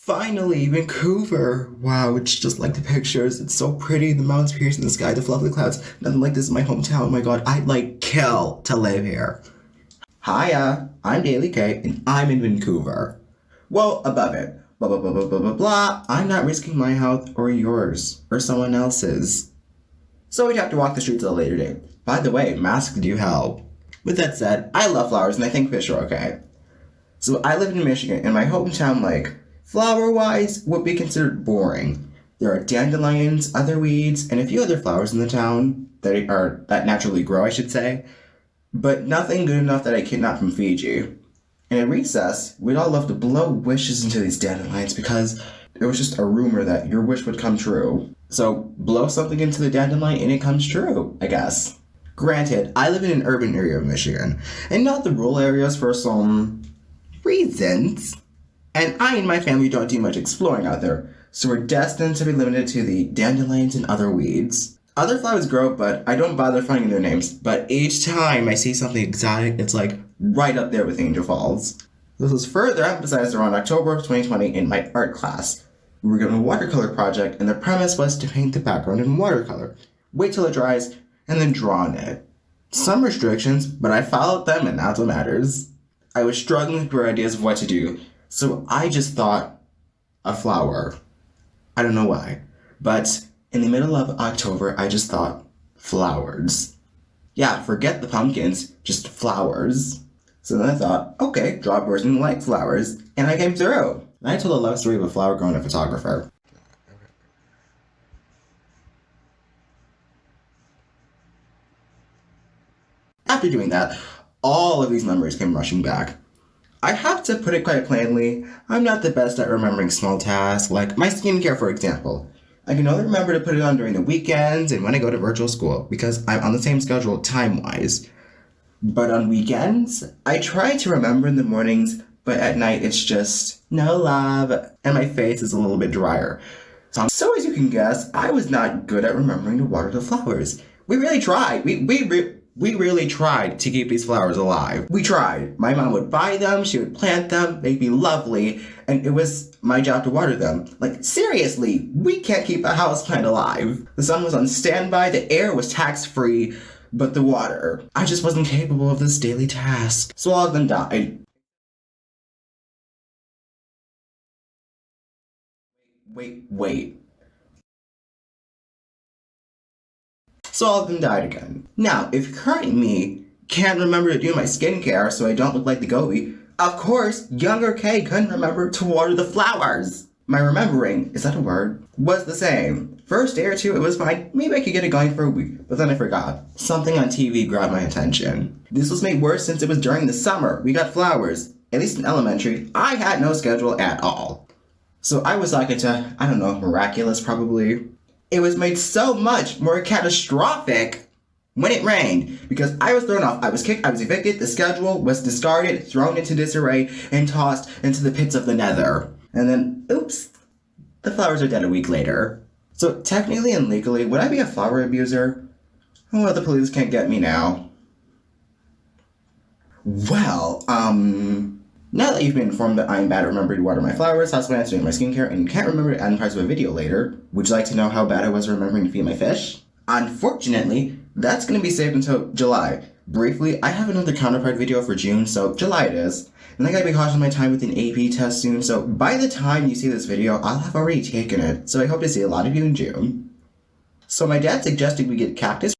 Finally, Vancouver! Wow, it's just like the pictures. It's so pretty. The mountains piercing the sky, the fluffy clouds. Nothing like this in my hometown. Oh my god, I'd kill to live here. Hiya, I'm DailyK, and I'm in Vancouver. Well, above it. Blah blah blah blah blah blah blah. I'm not risking my health or yours or someone else's. So we'd have to walk the streets at a later date. By the way, masks do help. With that said, I love flowers and I think fish are okay. So I live in Michigan, and my hometown, flower-wise, would be considered boring. There are dandelions, other weeds, and a few other flowers in the town that naturally grow, I should say, but nothing good enough that I kidnapped from Fiji. And at recess, we'd all love to blow wishes into these dandelions because it was just a rumor that your wish would come true. So blow something into the dandelion and it comes true, I guess. Granted, I live in an urban area of Michigan, and not the rural areas for some reasons. And I and my family don't do much exploring out there, so we're destined to be limited to the dandelions and other weeds. Other flowers grow, but I don't bother finding their names, but each time I see something exotic, it's right up there with Angel Falls. This was further emphasized around October of 2020 in my art class. We were given a watercolor project, and the premise was to paint the background in watercolor, wait till it dries, and then draw on it. Some restrictions, but I followed them, and that's what matters. I was struggling for ideas of what to do, so I just thought a flower. I don't know why, but in the middle of October, I just thought flowers. Yeah, forget the pumpkins, just flowers. So then I thought, okay, draw a person who likes flowers, and I came through. And I told a love story of a flower growing a photographer. After doing that, all of these memories came rushing back. I have to put it quite plainly, I'm not the best at remembering small tasks, like my skincare for example. I can only remember to put it on during the weekends and when I go to virtual school, because I'm on the same schedule time-wise. But on weekends, I try to remember in the mornings, but at night it's just no love, and my face is a little bit drier. So as you can guess, I was not good at remembering to water the flowers. We really tried. We really tried to keep these flowers alive. We tried. My mom would buy them, she would plant them, they'd be lovely, and it was my job to water them. Seriously, we can't keep a houseplant alive. The sun was on standby, the air was tax-free, but the water, I just wasn't capable of this daily task. So all of them died. Wait. So all of them died again. Now, if current me can't remember to do my skincare so I don't look like the Gobi, of course, younger Kay couldn't remember to water the flowers. My remembering, is that a word? Was the same. First day or two, it was fine. Maybe I could get it going for a week, but then I forgot. Something on TV grabbed my attention. This was made worse since it was during the summer. We got flowers. At least in elementary, I had no schedule at all. So I was into, I don't know, miraculous probably. It was made so much more catastrophic when it rained, because I was thrown off, I was kicked, I was evicted, the schedule was discarded, thrown into disarray, and tossed into the pits of the nether. And then, oops, the flowers are dead a week later. So technically and legally, would I be a flower abuser? Well, the police can't get me now. Well, now that you've been informed that I'm bad at remembering to water my flowers, houseplants, doing my skincare, and can't remember to add parts of a video later, would you like to know how bad I was remembering to feed my fish? Unfortunately, that's going to be saved until July. Briefly, I have another counterpart video for June, so July it is. And I gotta be cautious of my time with an AP test soon, so by the time you see this video, I'll have already taken it, so I hope to see a lot of you in June. So my dad suggested we get cactus